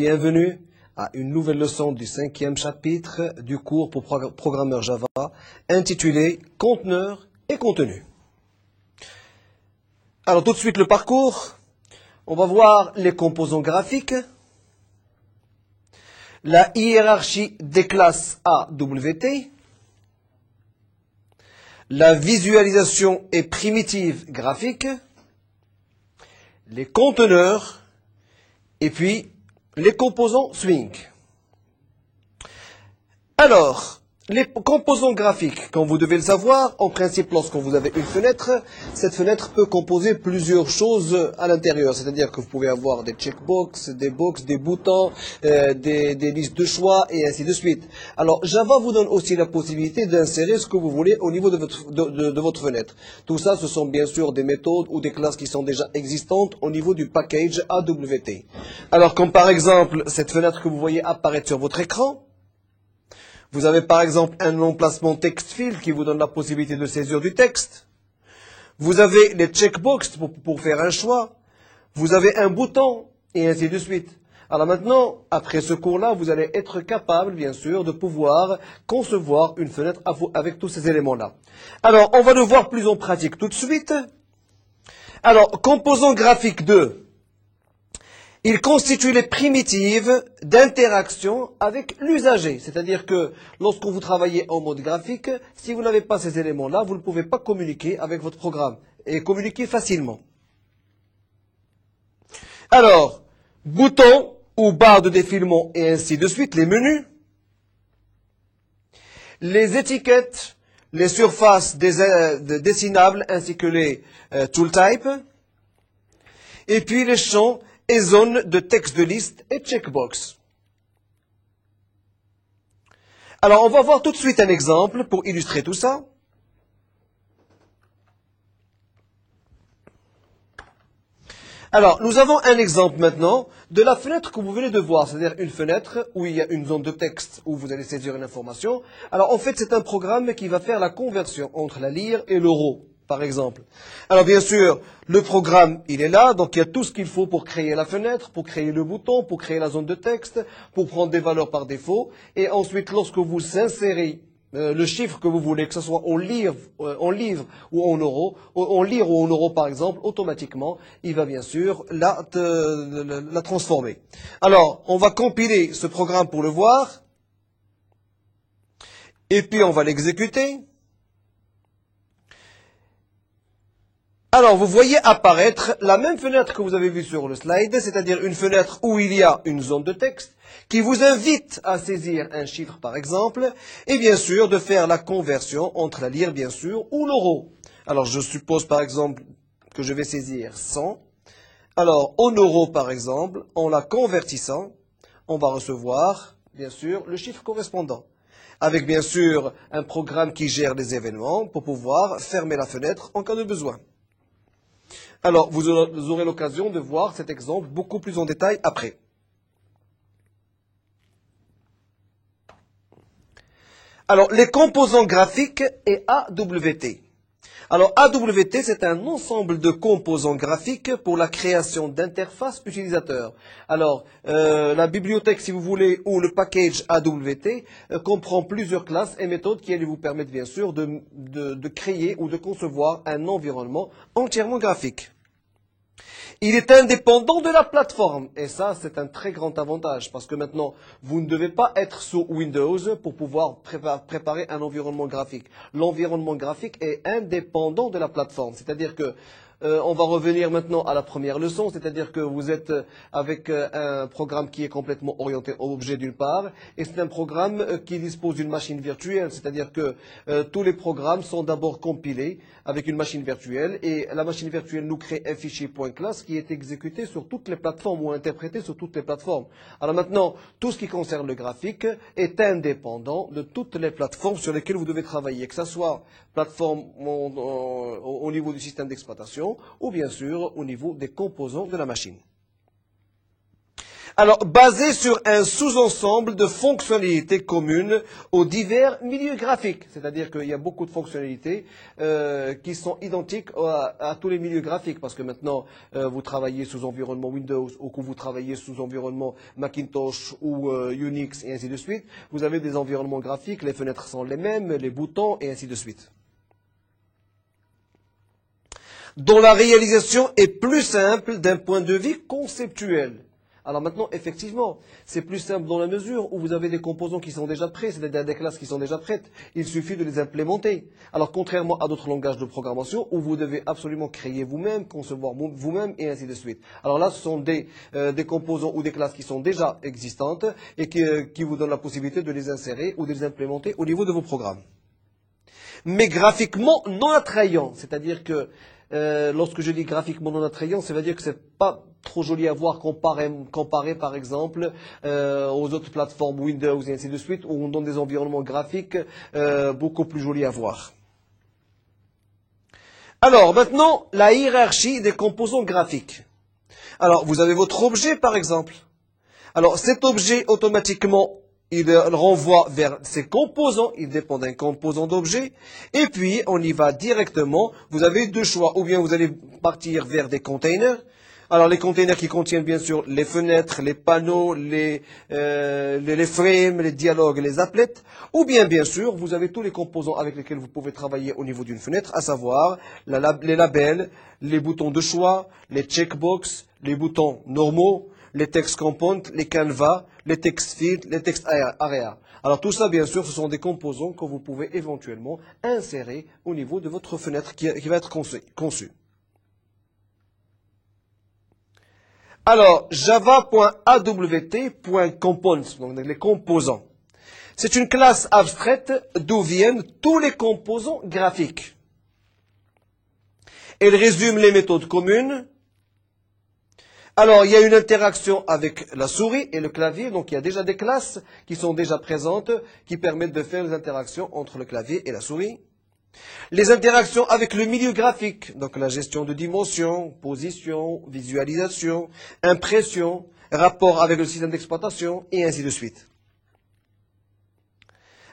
bienvenue à une nouvelle leçon du 5e chapitre du cours pour programmeurs Java intitulé Conteneurs et contenu. Alors tout de suite le parcours, on va voir les composants graphiques, la hiérarchie des classes AWT, la visualisation et primitive graphique, les conteneurs et puis les composants Swing. Alors, les composants graphiques, comme vous devez le savoir, en principe, lorsque vous avez une fenêtre, cette fenêtre peut composer plusieurs choses à l'intérieur. C'est-à-dire que vous pouvez avoir des checkbox, des box, des boutons, des listes de choix et ainsi de suite. Alors, Java vous donne aussi la possibilité d'insérer ce que vous voulez au niveau de votre fenêtre. Tout ça, ce sont bien sûr des méthodes ou des classes qui sont déjà existantes au niveau du package AWT. Alors, comme par exemple, cette fenêtre que vous voyez apparaître sur votre écran, vous avez par exemple un emplacement text field qui vous donne la possibilité de saisir du texte. Vous avez les checkbox pour faire un choix. Vous avez un bouton et ainsi de suite. Alors maintenant, après ce cours-là, vous allez être capable, bien sûr, de pouvoir concevoir une fenêtre avec tous ces éléments-là. Alors, on va le voir plus en pratique tout de suite. Alors, composant graphique 2. Il constitue les primitives d'interaction avec l'usager. C'est-à-dire que lorsque vous travaillez en mode graphique, si vous n'avez pas ces éléments-là, vous ne pouvez pas communiquer avec votre programme et communiquer facilement. Alors, bouton ou barre de défilement et ainsi de suite, les menus, les étiquettes, les surfaces dessinables ainsi que les tooltypes, et puis les champs et zones de texte de liste et checkbox. Alors, on va voir tout de suite un exemple pour illustrer tout ça. Alors, nous avons un exemple maintenant de la fenêtre que vous venez de voir, c'est-à-dire une fenêtre où il y a une zone de texte où vous allez saisir une information. Alors, en fait, c'est un programme qui va faire la conversion entre la lyre et l'euro, par exemple. Alors, bien sûr, le programme, il est là, donc il y a tout ce qu'il faut pour créer la fenêtre, pour créer le bouton, pour créer la zone de texte, pour prendre des valeurs par défaut. Et ensuite, lorsque vous insérez le chiffre que vous voulez, que ce soit en livre ou en euros, en lire ou en euros par exemple, automatiquement, il va bien sûr la transformer. Alors, on va compiler ce programme pour le voir, et puis on va l'exécuter. Alors, vous voyez apparaître la même fenêtre que vous avez vue sur le slide, c'est-à-dire une fenêtre où il y a une zone de texte qui vous invite à saisir un chiffre, par exemple, et bien sûr de faire la conversion entre la lyre, bien sûr, ou l'euro. Alors, je suppose, par exemple, que je vais saisir 100. Alors, en euros, par exemple, en la convertissant, on va recevoir, bien sûr, le chiffre correspondant. Avec, bien sûr, un programme qui gère les événements pour pouvoir fermer la fenêtre en cas de besoin. Alors, vous aurez l'occasion de voir cet exemple beaucoup plus en détail après. Alors, les composants graphiques et AWT. Alors, AWT, c'est un ensemble de composants graphiques pour la création d'interfaces utilisateurs. Alors, la bibliothèque, si vous voulez, ou le package AWT comprend plusieurs classes et méthodes qui vous permettent, bien sûr, de créer ou de concevoir un environnement entièrement graphique. Il est indépendant de la plateforme. Et ça, c'est un très grand avantage parce que maintenant, vous ne devez pas être sous Windows pour pouvoir préparer un environnement graphique. L'environnement graphique est indépendant de la plateforme. C'est-à-dire que on va revenir maintenant à la première leçon, c'est-à-dire que vous êtes avec un programme qui est complètement orienté au objet d'une part, et c'est un programme qui dispose d'une machine virtuelle, c'est-à-dire que tous les programmes sont d'abord compilés avec une machine virtuelle, et la machine virtuelle nous crée un fichier .class qui est exécuté sur toutes les plateformes ou interprété sur toutes les plateformes. Alors maintenant, tout ce qui concerne le graphique est indépendant de toutes les plateformes sur lesquelles vous devez travailler, que ce soit plateforme au niveau du système d'exploitation, ou bien sûr au niveau des composants de la machine. Alors, basé sur un sous-ensemble de fonctionnalités communes aux divers milieux graphiques. C'est-à-dire qu'il y a beaucoup de fonctionnalités qui sont identiques à tous les milieux graphiques. Parce que maintenant, vous travaillez sous environnement Windows ou que vous travaillez sous environnement Macintosh ou Unix et ainsi de suite. Vous avez des environnements graphiques, les fenêtres sont les mêmes, les boutons et ainsi de suite. Dont la réalisation est plus simple d'un point de vue conceptuel. Alors maintenant, effectivement, c'est plus simple dans la mesure où vous avez des composants qui sont déjà prêts, c'est-à-dire des classes qui sont déjà prêtes. Il suffit de les implémenter. Alors contrairement à d'autres langages de programmation où vous devez absolument créer vous-même, concevoir vous-même et ainsi de suite. Alors là, ce sont des composants ou des classes qui sont déjà existantes et qui vous donnent la possibilité de les insérer ou de les implémenter au niveau de vos programmes. Mais graphiquement non attrayant, c'est-à-dire que lorsque je dis graphiquement non attrayant, ça veut dire que c'est pas trop joli à voir comparé par exemple aux autres plateformes Windows et ainsi de suite, où on donne des environnements graphiques beaucoup plus jolis à voir. Alors maintenant, la hiérarchie des composants graphiques. Alors vous avez votre objet par exemple. Alors cet objet automatiquement il renvoie vers ses composants, il dépend d'un composant d'objet, et puis on y va directement. Vous avez deux choix, ou bien vous allez partir vers des containers. Alors les containers qui contiennent bien sûr les fenêtres, les panneaux, les frames, les dialogues, les applets, ou bien sûr vous avez tous les composants avec lesquels vous pouvez travailler au niveau d'une fenêtre, à savoir les labels, les boutons de choix, les checkbox, les boutons normaux, les text components, les canvas, les text fields, les text area. Alors tout ça, bien sûr, ce sont des composants que vous pouvez éventuellement insérer au niveau de votre fenêtre qui va être conçue. Alors, java.awt.components, donc les composants. C'est une classe abstraite d'où viennent tous les composants graphiques. Elle résume les méthodes communes. Alors, il y a une interaction avec la souris et le clavier, donc il y a déjà des classes qui sont déjà présentes, qui permettent de faire les interactions entre le clavier et la souris. Les interactions avec le milieu graphique, donc la gestion de dimensions, position, visualisation, impression, rapport avec le système d'exploitation, et ainsi de suite.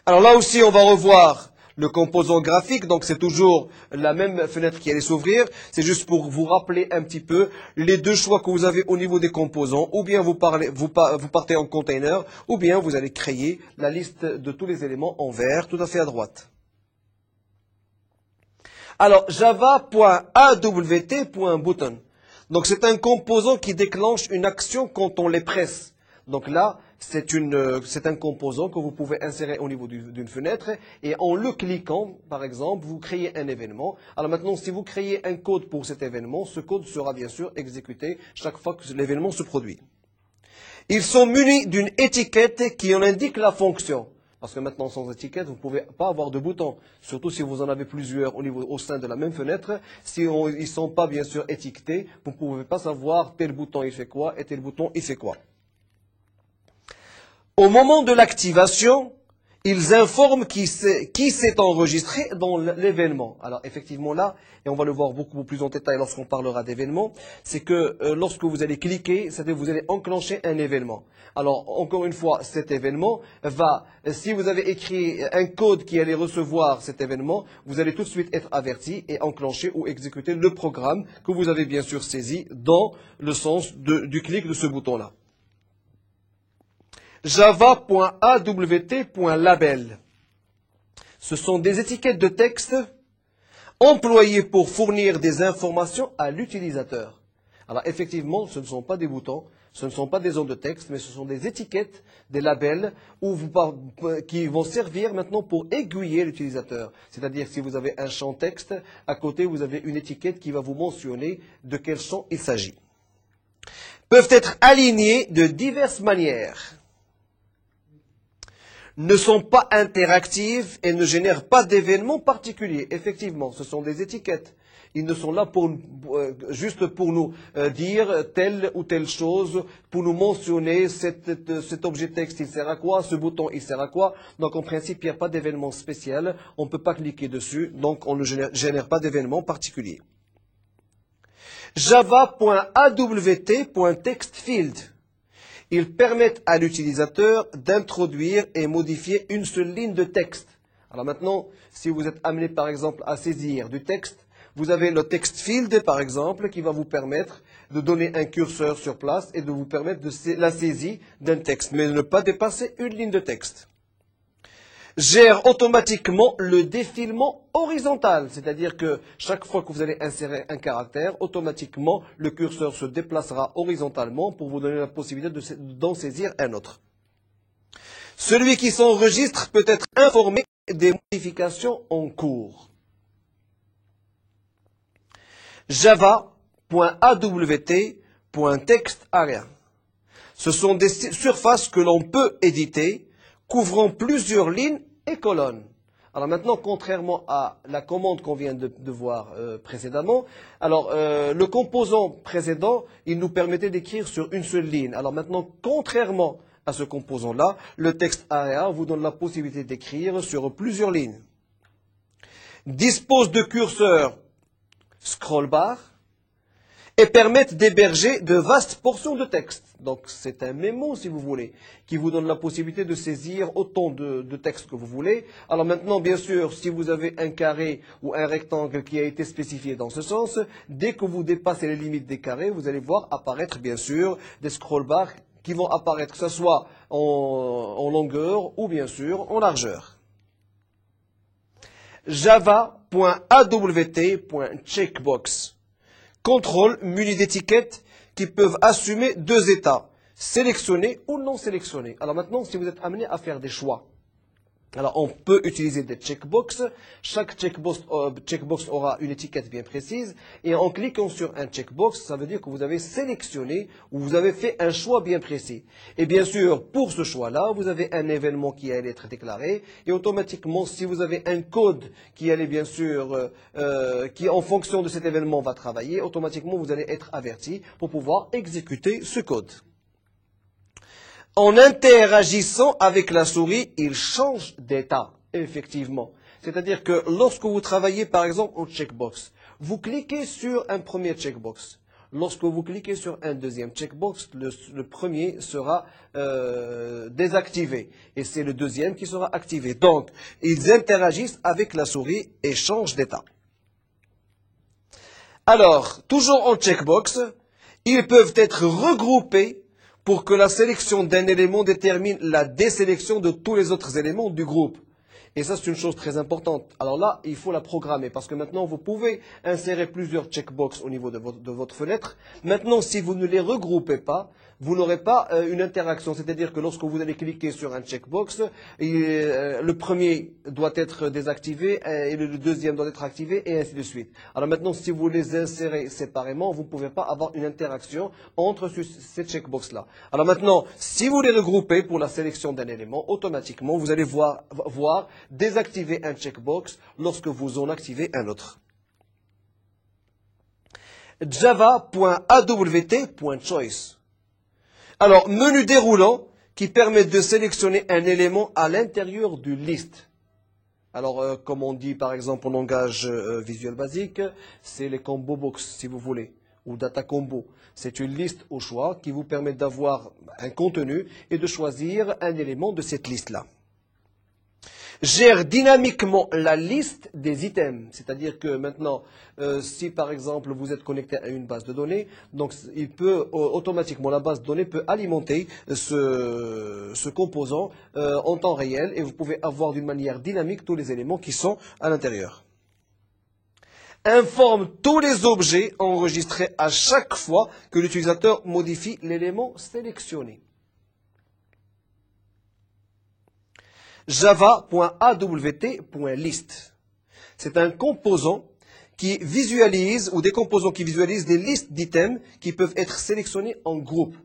Alors là aussi, on va revoir le composant graphique, donc c'est toujours la même fenêtre qui allait s'ouvrir. C'est juste pour vous rappeler un petit peu les deux choix que vous avez au niveau des composants. Ou bien vous partez en container, ou bien vous allez créer la liste de tous les éléments en vert, tout à fait à droite. Alors, java.awt.button. Donc c'est un composant qui déclenche une action quand on les presse. Donc là, c'est un composant que vous pouvez insérer au niveau d'une fenêtre et en le cliquant, par exemple, vous créez un événement. Alors maintenant, si vous créez un code pour cet événement, ce code sera bien sûr exécuté chaque fois que l'événement se produit. Ils sont munis d'une étiquette qui en indique la fonction. Parce que maintenant, sans étiquette, vous ne pouvez pas avoir de boutons. Surtout si vous en avez plusieurs au sein de la même fenêtre. Si ils ne sont pas bien sûr étiquetés, vous ne pouvez pas savoir tel bouton il fait quoi et tel bouton il fait quoi. Au moment de l'activation, ils informent qui s'est enregistré dans l'événement. Alors effectivement là, et on va le voir beaucoup plus en détail lorsqu'on parlera d'événements, c'est que lorsque vous allez cliquer, c'est-à-dire que vous allez enclencher un événement. Alors encore une fois, cet événement va, si vous avez écrit un code qui allait recevoir cet événement, vous allez tout de suite être averti et enclencher ou exécuter le programme que vous avez bien sûr saisi dans le sens du clic de ce bouton-là. Java.awt.label. Ce sont des étiquettes de texte employées pour fournir des informations à l'utilisateur. Alors effectivement, ce ne sont pas des boutons, ce ne sont pas des zones de texte, mais ce sont des étiquettes, des labels qui vont servir maintenant pour aiguiller l'utilisateur. C'est-à-dire si vous avez un champ texte, à côté vous avez une étiquette qui va vous mentionner de quel champ il s'agit. Peuvent être alignés de diverses manières. Ne sont pas interactives et ne génèrent pas d'événements particuliers. Effectivement, ce sont des étiquettes. Ils ne sont là juste pour nous dire telle ou telle chose, pour nous mentionner cet objet texte, il sert à quoi, ce bouton, il sert à quoi. Donc en principe, il n'y a pas d'événement spécial, on ne peut pas cliquer dessus, donc on ne génère pas d'événement particulier. Java.awt.textfield. Ils permettent à l'utilisateur d'introduire et modifier une seule ligne de texte. Alors maintenant, si vous êtes amené par exemple à saisir du texte, vous avez le text field par exemple qui va vous permettre de donner un curseur sur place et de vous permettre de la saisie d'un texte, mais de ne pas dépasser une ligne de texte. Gère automatiquement le défilement horizontal, c'est-à-dire que chaque fois que vous allez insérer un caractère, automatiquement le curseur se déplacera horizontalement pour vous donner la possibilité d'en saisir un autre. Celui qui s'enregistre peut être informé des modifications en cours. Java.awt.textArea. Ce sont des surfaces que l'on peut éditer, couvrant plusieurs lignes et colonnes. Alors maintenant, contrairement à la commande qu'on vient de voir précédemment, alors le composant précédent, il nous permettait d'écrire sur une seule ligne. Alors maintenant, contrairement à ce composant-là, le texte area vous donne la possibilité d'écrire sur plusieurs lignes. Dispose de curseurs scroll bar et permettent d'héberger de vastes portions de texte. Donc c'est un mémo, si vous voulez, qui vous donne la possibilité de saisir autant de texte que vous voulez. Alors maintenant, bien sûr, si vous avez un carré ou un rectangle qui a été spécifié dans ce sens, dès que vous dépassez les limites des carrés, vous allez voir apparaître, bien sûr, des scroll bars qui vont apparaître, que ce soit en longueur ou bien sûr en largeur. Java.awt.checkbox. Contrôle muni d'étiquettes qui peuvent assumer deux états, sélectionnés ou non sélectionnés. Alors maintenant, si vous êtes amené à faire des choix, alors on peut utiliser des checkbox. Chaque checkbox aura une étiquette bien précise. Et en cliquant sur un checkbox, ça veut dire que vous avez sélectionné ou vous avez fait un choix bien précis. Et bien sûr, pour ce choix-là, vous avez un événement qui allait être déclaré. Et automatiquement, si vous avez un code qui allait bien sûr, qui en fonction de cet événement va travailler, automatiquement vous allez être averti pour pouvoir exécuter ce code. En interagissant avec la souris, il change d'état, effectivement. C'est-à-dire que lorsque vous travaillez, par exemple, au checkbox, vous cliquez sur un premier checkbox. Lorsque vous cliquez sur un deuxième checkbox, le premier sera désactivé. Et c'est le deuxième qui sera activé. Donc, ils interagissent avec la souris et changent d'état. Alors, toujours en checkbox, ils peuvent être regroupés pour que la sélection d'un élément détermine la désélection de tous les autres éléments du groupe. Et ça, c'est une chose très importante. Alors là, il faut la programmer parce que maintenant, vous pouvez insérer plusieurs checkbox au niveau de votre fenêtre. Maintenant, si vous ne les regroupez pas, vous n'aurez pas une interaction. C'est-à-dire que lorsque vous allez cliquer sur un checkbox, le premier doit être désactivé et le deuxième doit être activé et ainsi de suite. Alors maintenant, si vous les insérez séparément, vous ne pouvez pas avoir une interaction entre ces checkbox-là. Alors maintenant, si vous les regroupez pour la sélection d'un élément, automatiquement, vous allez voir désactiver un checkbox lorsque vous en activez un autre. Java.awt.choice. Alors, menu déroulant qui permet de sélectionner un élément à l'intérieur du list. Alors, comme on dit par exemple en langage visuel basique, c'est les combo box si vous voulez, ou data combo. C'est une liste au choix qui vous permet d'avoir un contenu et de choisir un élément de cette liste-là. Gère dynamiquement la liste des items. C'est-à-dire que maintenant, si par exemple vous êtes connecté à une base de données, donc il peut automatiquement, la base de données peut alimenter ce composant en temps réel et vous pouvez avoir d'une manière dynamique tous les éléments qui sont à l'intérieur. Informe tous les objets enregistrés à chaque fois que l'utilisateur modifie l'élément sélectionné. Java.awt.list. C'est un composant qui visualise, ou des composants qui visualisent des listes d'items qui peuvent être sélectionnés en groupe.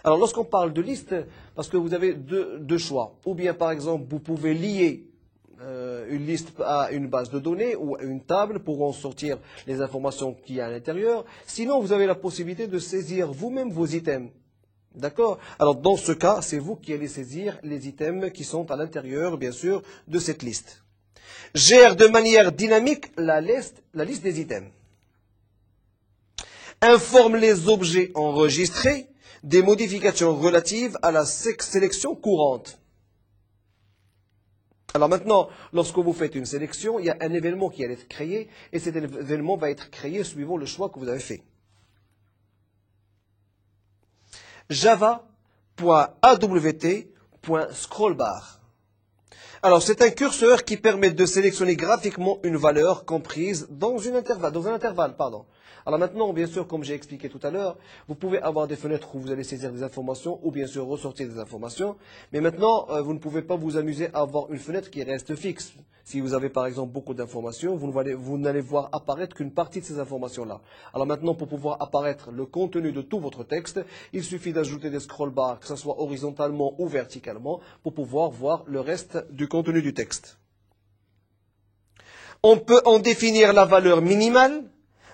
Alors lorsqu'on parle de liste, parce que vous avez deux choix, ou bien par exemple vous pouvez lier une liste à une base de données ou à une table pour en sortir les informations qu'il y a à l'intérieur. Sinon vous avez la possibilité de saisir vous-même vos items. D'accord? Alors, dans ce cas, c'est vous qui allez saisir les items qui sont à l'intérieur, bien sûr, de cette liste. Gère de manière dynamique la liste des items. Informe les objets enregistrés des modifications relatives à la sélection courante. Alors maintenant, lorsque vous faites une sélection, il y a un événement qui va être créé, et cet événement va être créé suivant le choix que vous avez fait. java.awt.scrollbar. Alors, c'est un curseur qui permet de sélectionner graphiquement une valeur comprise dans un intervalle. Alors maintenant, bien sûr, comme j'ai expliqué tout à l'heure, vous pouvez avoir des fenêtres où vous allez saisir des informations ou bien sûr ressortir des informations. Mais maintenant, vous ne pouvez pas vous amuser à avoir une fenêtre qui reste fixe. Si vous avez par exemple beaucoup d'informations, vous n'allez voir apparaître qu'une partie de ces informations-là. Alors maintenant, pour pouvoir apparaître le contenu de tout votre texte, il suffit d'ajouter des scroll bars, que ce soit horizontalement ou verticalement, pour pouvoir voir le reste du contenu du texte. On peut en définir la valeur minimale,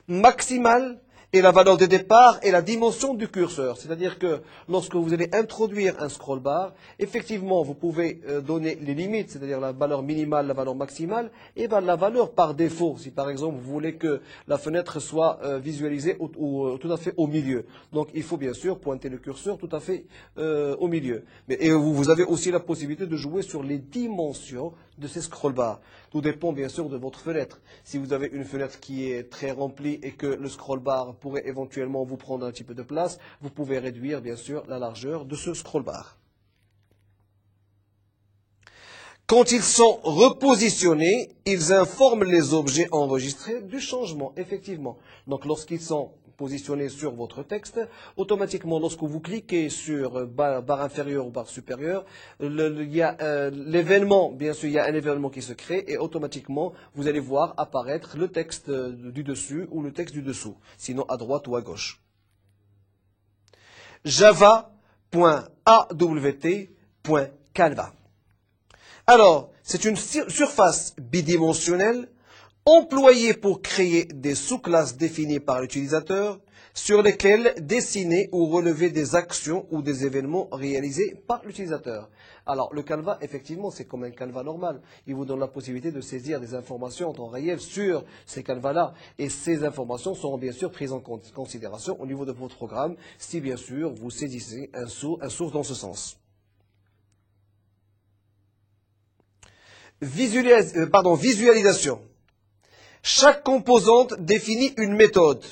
maximale et la valeur de départ et la dimension du curseur. C'est-à-dire que lorsque vous allez introduire un scroll bar, effectivement, vous pouvez donner les limites, c'est-à-dire la valeur minimale, la valeur maximale, et la valeur par défaut. Si par exemple, vous voulez que la fenêtre soit visualisée tout à fait au milieu. Donc, il faut bien sûr pointer le curseur tout à fait au milieu. Et vous avez aussi la possibilité de jouer sur les dimensions de ces scroll bars. Tout dépend bien sûr de votre fenêtre. Si vous avez une fenêtre qui est très remplie et que le scroll bar pourrait éventuellement vous prendre un petit peu de place, vous pouvez réduire bien sûr la largeur de ce scroll bar. Quand ils sont repositionnés, ils informent les objets enregistrés du changement, effectivement. Donc lorsqu'ils sont positionnés sur votre texte, automatiquement lorsque vous cliquez sur barre inférieure ou barre supérieure, il y a l'événement, bien sûr il y a un événement qui se crée et automatiquement vous allez voir apparaître le texte du dessus ou le texte du dessous, sinon à droite ou à gauche. java.awt.canva. Alors, c'est une surface bidimensionnelle employée pour créer des sous-classes définies par l'utilisateur sur lesquelles dessiner ou relever des actions ou des événements réalisés par l'utilisateur. Alors, le Canva, effectivement, c'est comme un Canva normal. Il vous donne la possibilité de saisir des informations en temps réel sur ces Canvas-là. Et ces informations seront bien sûr prises en considération au niveau de votre programme, si bien sûr vous saisissez un source dans ce sens. Visualisation. Chaque composante définit une méthode.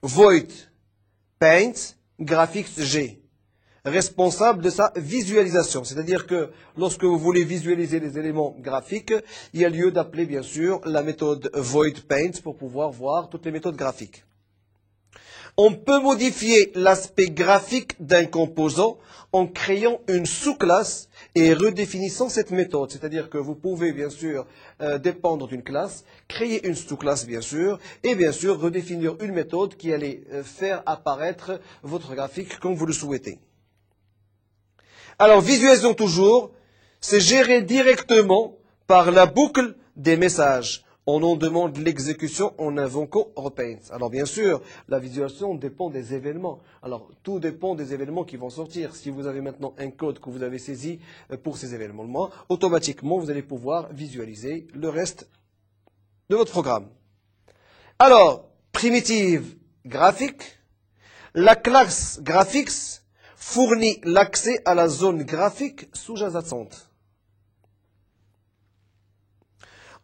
Void, Paint, Graphics G. Responsable de sa visualisation. C'est-à-dire que lorsque vous voulez visualiser les éléments graphiques, il y a lieu d'appeler bien sûr la méthode Void Paint pour pouvoir voir toutes les méthodes graphiques. On peut modifier l'aspect graphique d'un composant en créant une sous-classe et redéfinissant cette méthode. C'est-à-dire que vous pouvez bien sûr dépendre d'une classe, créer une sous-classe bien sûr, et bien sûr redéfinir une méthode qui allait faire apparaître votre graphique comme vous le souhaitez. Alors visualisons toujours, c'est géré directement par la boucle des messages. On en demande l'exécution en invoquant Repaint. Alors bien sûr, la visualisation dépend des événements. Alors tout dépend des événements qui vont sortir. Si vous avez maintenant un code que vous avez saisi pour ces événements, automatiquement vous allez pouvoir visualiser le reste de votre programme. Alors, primitive graphique, la classe graphics fournit l'accès à la zone graphique sous-jacente.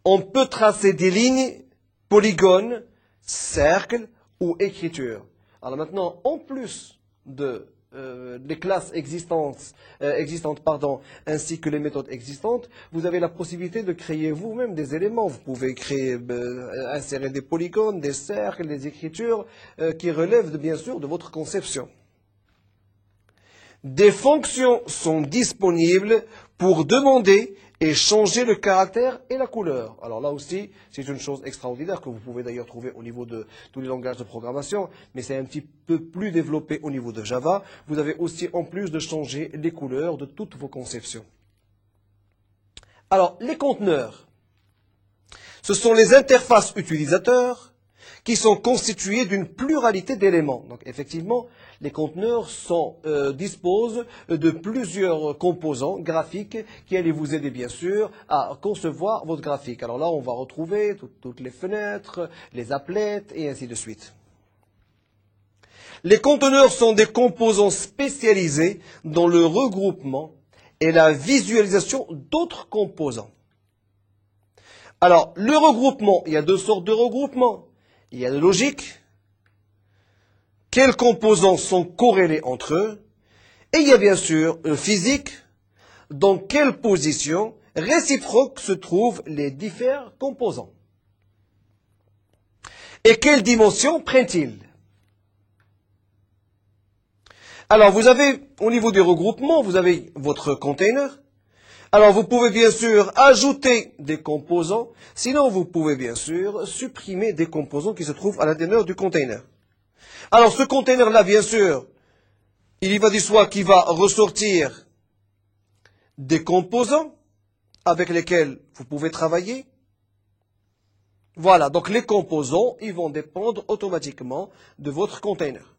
On peut tracer des lignes, polygones, cercles ou écritures. Alors maintenant, en plus des classes existantes, ainsi que les méthodes existantes, vous avez la possibilité de créer vous-même des éléments. Vous pouvez insérer des polygones, des cercles, des écritures qui relèvent bien sûr de votre conception. Des fonctions sont disponibles pour demander et changer le caractère et la couleur. Alors là aussi, c'est une chose extraordinaire que vous pouvez d'ailleurs trouver au niveau de tous les langages de programmation, mais c'est un petit peu plus développé au niveau de Java. Vous avez aussi en plus de changer les couleurs de toutes vos conceptions. Alors, les conteneurs, ce sont les interfaces utilisateurs qui sont constituées d'une pluralité d'éléments. Donc effectivement, les conteneurs disposent de plusieurs composants graphiques qui allaient vous aider bien sûr à concevoir votre graphique. Alors là, on va retrouver toutes les fenêtres, les applets et ainsi de suite. Les conteneurs sont des composants spécialisés dans le regroupement et la visualisation d'autres composants. Alors, le regroupement, il y a deux sortes de regroupement. Il y a le logique. Quels composants sont corrélés entre eux? Et il y a bien sûr le physique. Dans quelle position réciproque se trouvent les différents composants? Et quelle dimension prennent-ils? Alors, vous avez, au niveau du regroupement, vous avez votre container. Alors, vous pouvez bien sûr ajouter des composants. Sinon, vous pouvez bien sûr supprimer des composants qui se trouvent à l'intérieur du container. Alors, ce container-là, bien sûr, il y va du soit qui va ressortir des composants avec lesquels vous pouvez travailler. Voilà, donc les composants, ils vont dépendre automatiquement de votre container.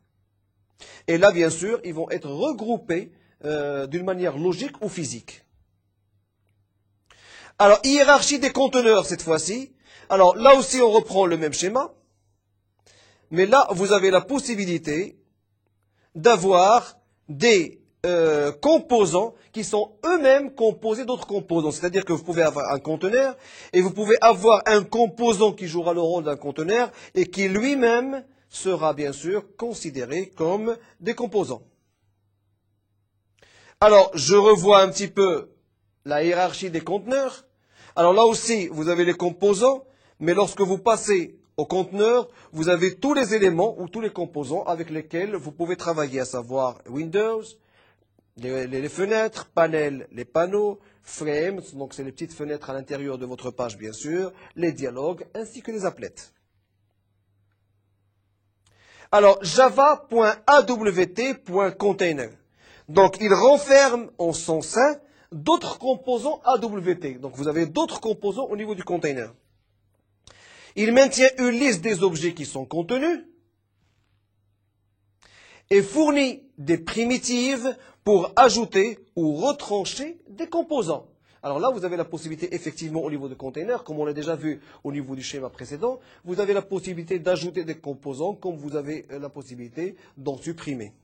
Et là, bien sûr, ils vont être regroupés d'une manière logique ou physique. Alors, hiérarchie des conteneurs cette fois-ci. Alors, là aussi, on reprend le même schéma. Mais là, vous avez la possibilité d'avoir des composants qui sont eux-mêmes composés d'autres composants. C'est-à-dire que vous pouvez avoir un conteneur et vous pouvez avoir un composant qui jouera le rôle d'un conteneur et qui lui-même sera bien sûr considéré comme des composants. Alors, je revois un petit peu la hiérarchie des conteneurs. Alors là aussi, vous avez les composants, mais lorsque vous passez au conteneur, vous avez tous les éléments ou tous les composants avec lesquels vous pouvez travailler, à savoir Windows, les fenêtres, panels, les panneaux, frames, donc c'est les petites fenêtres à l'intérieur de votre page bien sûr, les dialogues ainsi que les applets. Alors, java.awt.container. Donc, il renferme en son sein d'autres composants AWT. Donc, vous avez d'autres composants au niveau du container. Il maintient une liste des objets qui sont contenus et fournit des primitives pour ajouter ou retrancher des composants. Alors là, vous avez la possibilité, effectivement, au niveau du container, comme on l'a déjà vu au niveau du schéma précédent, vous avez la possibilité d'ajouter des composants comme vous avez la possibilité d'en supprimer.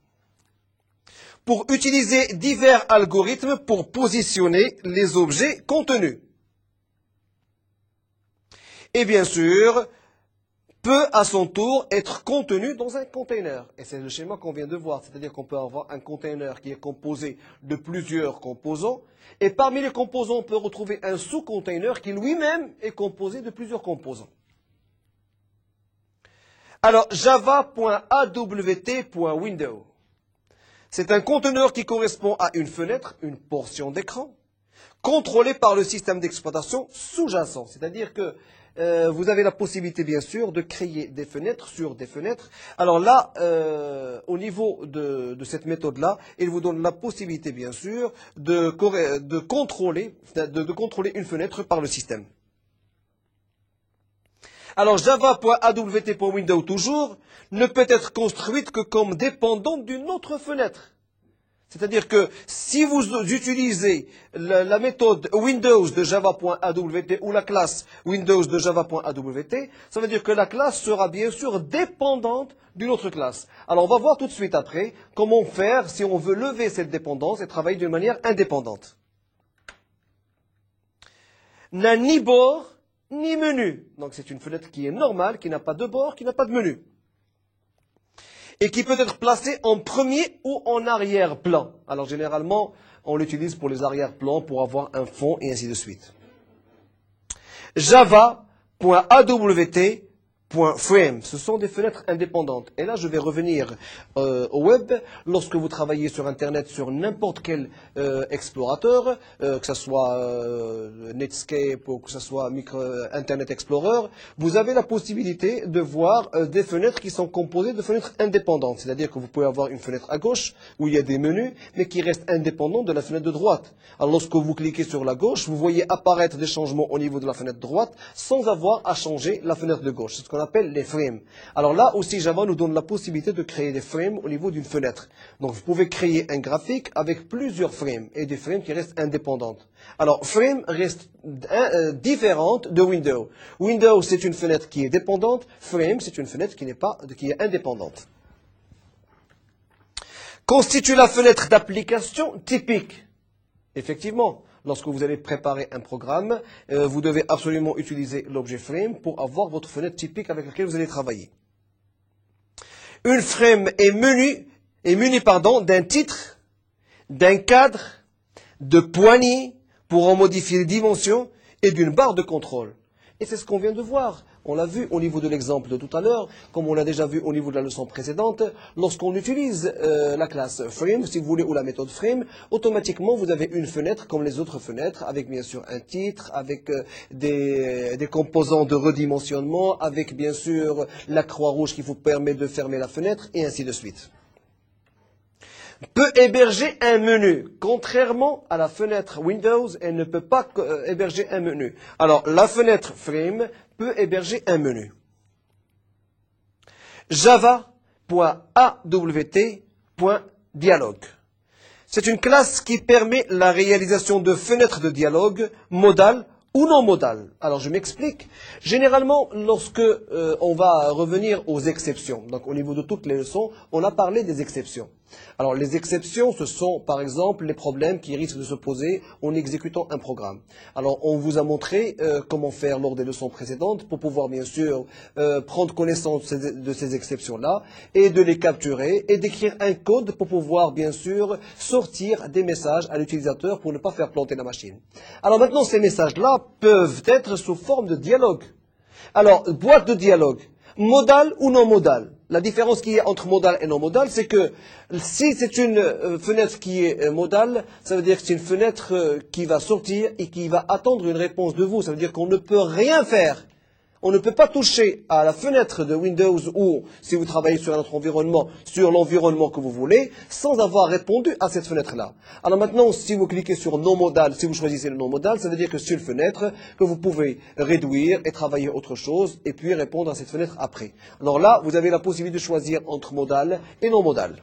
Pour utiliser divers algorithmes pour positionner les objets contenus. Et bien sûr, peut à son tour être contenu dans un container. Et c'est le schéma qu'on vient de voir, c'est-à-dire qu'on peut avoir un container qui est composé de plusieurs composants, et parmi les composants, on peut retrouver un sous-container qui lui-même est composé de plusieurs composants. Alors, java.awt.window. C'est un conteneur qui correspond à une fenêtre, une portion d'écran, contrôlée par le système d'exploitation sous-jacent. C'est-à-dire que vous avez la possibilité, bien sûr, de créer des fenêtres sur des fenêtres. Alors là, au niveau de cette méthode-là, il vous donne la possibilité, bien sûr, de contrôler une fenêtre par le système. Alors, java.awt.window toujours ne peut être construite que comme dépendante d'une autre fenêtre. C'est-à-dire que si vous utilisez la méthode Windows de java.awt ou la classe Windows de java.awt, ça veut dire que la classe sera bien sûr dépendante d'une autre classe. Alors on va voir tout de suite après comment faire si on veut lever cette dépendance et travailler d'une manière indépendante. N'a ni bord ni menu. Donc c'est une fenêtre qui est normale, qui n'a pas de bord, qui n'a pas de menu. Et qui peut être placé en premier ou en arrière-plan. Alors généralement, on l'utilise pour les arrière-plans, pour avoir un fond et ainsi de suite. Java.awt.frame. Ce sont des fenêtres indépendantes. Et là, je vais revenir au web. Lorsque vous travaillez sur Internet, sur n'importe quel explorateur, que ce soit Netscape ou que ce soit Internet Explorer, vous avez la possibilité de voir des fenêtres qui sont composées de fenêtres indépendantes. C'est-à-dire que vous pouvez avoir une fenêtre à gauche où il y a des menus, mais qui reste indépendante de la fenêtre de droite. Alors lorsque vous cliquez sur la gauche, vous voyez apparaître des changements au niveau de la fenêtre droite sans avoir à changer la fenêtre de gauche. C'est ce qu'on appelle les frames. Alors là aussi, Java nous donne la possibilité de créer des frames au niveau d'une fenêtre. Donc vous pouvez créer un graphique avec plusieurs frames et des frames qui restent indépendantes. Alors frame reste différente de Windows. Windows, c'est une fenêtre qui est dépendante. Frame, c'est une fenêtre qui est indépendante. constitue la fenêtre d'application typique. Effectivement, lorsque vous allez préparer un programme, vous devez absolument utiliser l'objet frame pour avoir votre fenêtre typique avec laquelle vous allez travailler. Une frame est munie d'un titre, d'un cadre, de poignées pour en modifier les dimensions et d'une barre de contrôle. Et c'est ce qu'on vient de voir. On l'a vu au niveau de l'exemple de tout à l'heure, comme on l'a déjà vu au niveau de la leçon précédente. Lorsqu'on utilise la classe frame, si vous voulez, ou la méthode frame, automatiquement vous avez une fenêtre comme les autres fenêtres, avec bien sûr un titre, avec des composants de redimensionnement, avec bien sûr la croix rouge qui vous permet de fermer la fenêtre, et ainsi de suite. Peut héberger un menu. Contrairement à la fenêtre Windows, elle ne peut pas héberger un menu. Alors, la fenêtre Frame peut héberger un menu. Java.awt.dialogue. C'est une classe qui permet la réalisation de fenêtres de dialogue modales ou non modales. Alors, je m'explique. Généralement, lorsque on va revenir aux exceptions, donc au niveau de toutes les leçons, on a parlé des exceptions. Alors, les exceptions, ce sont, par exemple, les problèmes qui risquent de se poser en exécutant un programme. Alors, on vous a montré comment faire lors des leçons précédentes pour pouvoir, bien sûr, prendre connaissance de ces exceptions-là et de les capturer et d'écrire un code pour pouvoir, bien sûr, sortir des messages à l'utilisateur pour ne pas faire planter la machine. Alors, maintenant, ces messages-là peuvent être sous forme de dialogue. Alors, boîte de dialogue, modale ou non modale. La différence qu'il y a entre modal et non modal, c'est que si c'est une fenêtre qui est modale, ça veut dire que c'est une fenêtre qui va sortir et qui va attendre une réponse de vous. Ça veut dire qu'on ne peut rien faire. On ne peut pas toucher à la fenêtre de Windows ou, si vous travaillez sur un autre environnement, sur l'environnement que vous voulez, sans avoir répondu à cette fenêtre-là. Alors maintenant, si vous cliquez sur non modal, si vous choisissez le non modal, ça veut dire que c'est une fenêtre que vous pouvez réduire et travailler autre chose, et puis répondre à cette fenêtre après. Alors là, vous avez la possibilité de choisir entre modal et non modal.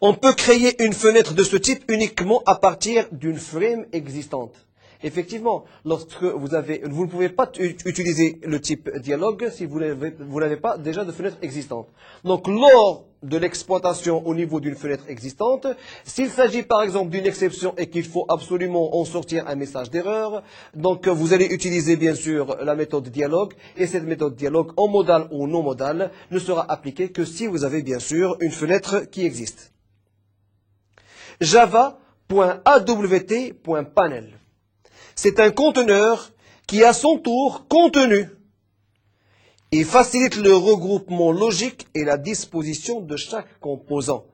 On peut créer une fenêtre de ce type uniquement à partir d'une frame existante. Effectivement, lorsque vous ne pouvez pas utiliser le type dialogue si vous n'avez pas déjà de fenêtre existante. Donc, lors de l'exploitation au niveau d'une fenêtre existante, s'il s'agit par exemple d'une exception et qu'il faut absolument en sortir un message d'erreur, donc vous allez utiliser bien sûr la méthode dialogue, et cette méthode dialogue en modal ou non modal ne sera appliquée que si vous avez bien sûr une fenêtre qui existe. Java.awt.panel. C'est un conteneur qui, à son tour, contenu et facilite le regroupement logique et la disposition de chaque composant.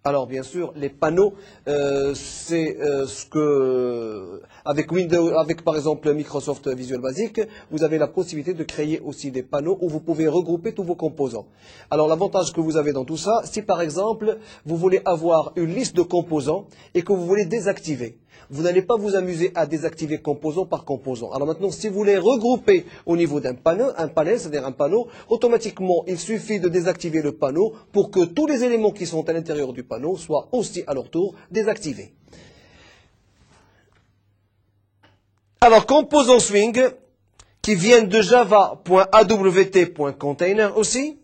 Alors, bien sûr, les panneaux, c'est ce que, avec Windows, avec par exemple Microsoft Visual Basic, vous avez la possibilité de créer aussi des panneaux où vous pouvez regrouper tous vos composants. Alors, l'avantage que vous avez dans tout ça, si par exemple, vous voulez avoir une liste de composants et que vous voulez désactiver, vous n'allez pas vous amuser à désactiver composant par composant. Alors maintenant, si vous voulez regrouper au niveau d'un panneau, c'est-à-dire un panneau, automatiquement, il suffit de désactiver le panneau pour que tous les éléments qui sont à l'intérieur du panneau soient aussi à leur tour désactivés. Alors, composant swing, qui viennent de java.awt.container aussi,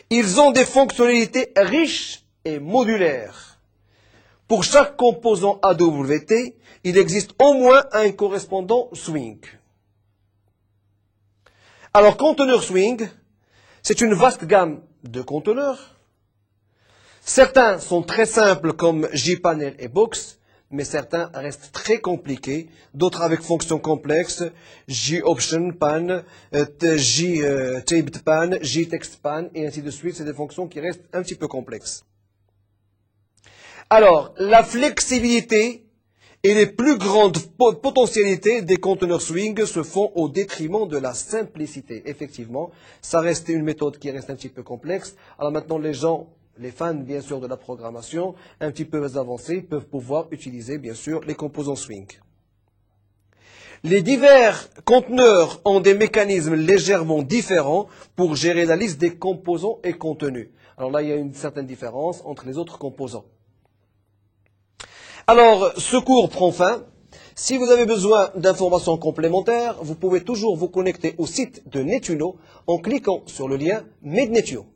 ils ont des fonctionnalités riches et modulaires. Pour chaque composant AWT, il existe au moins un correspondant swing. Alors, conteneur swing, c'est une vaste gamme de conteneurs. Certains sont très simples comme JPanel et Box, mais certains restent très compliqués, d'autres avec fonctions complexes, JOptionPan, JTabedPan, JTextPan, et ainsi de suite. C'est des fonctions qui restent un petit peu complexes. Alors, la flexibilité et les plus grandes potentialités des conteneurs swing se font au détriment de la simplicité. Effectivement, ça reste une méthode qui reste un petit peu complexe. Alors maintenant, les fans, bien sûr, de la programmation, un petit peu avancés, peuvent pouvoir utiliser, bien sûr, les composants swing. Les divers conteneurs ont des mécanismes légèrement différents pour gérer la liste des composants et contenus. Alors là, il y a une certaine différence entre les autres composants. Alors, ce cours prend fin. Si vous avez besoin d'informations complémentaires, vous pouvez toujours vous connecter au site de Netuno en cliquant sur le lien MedNetio.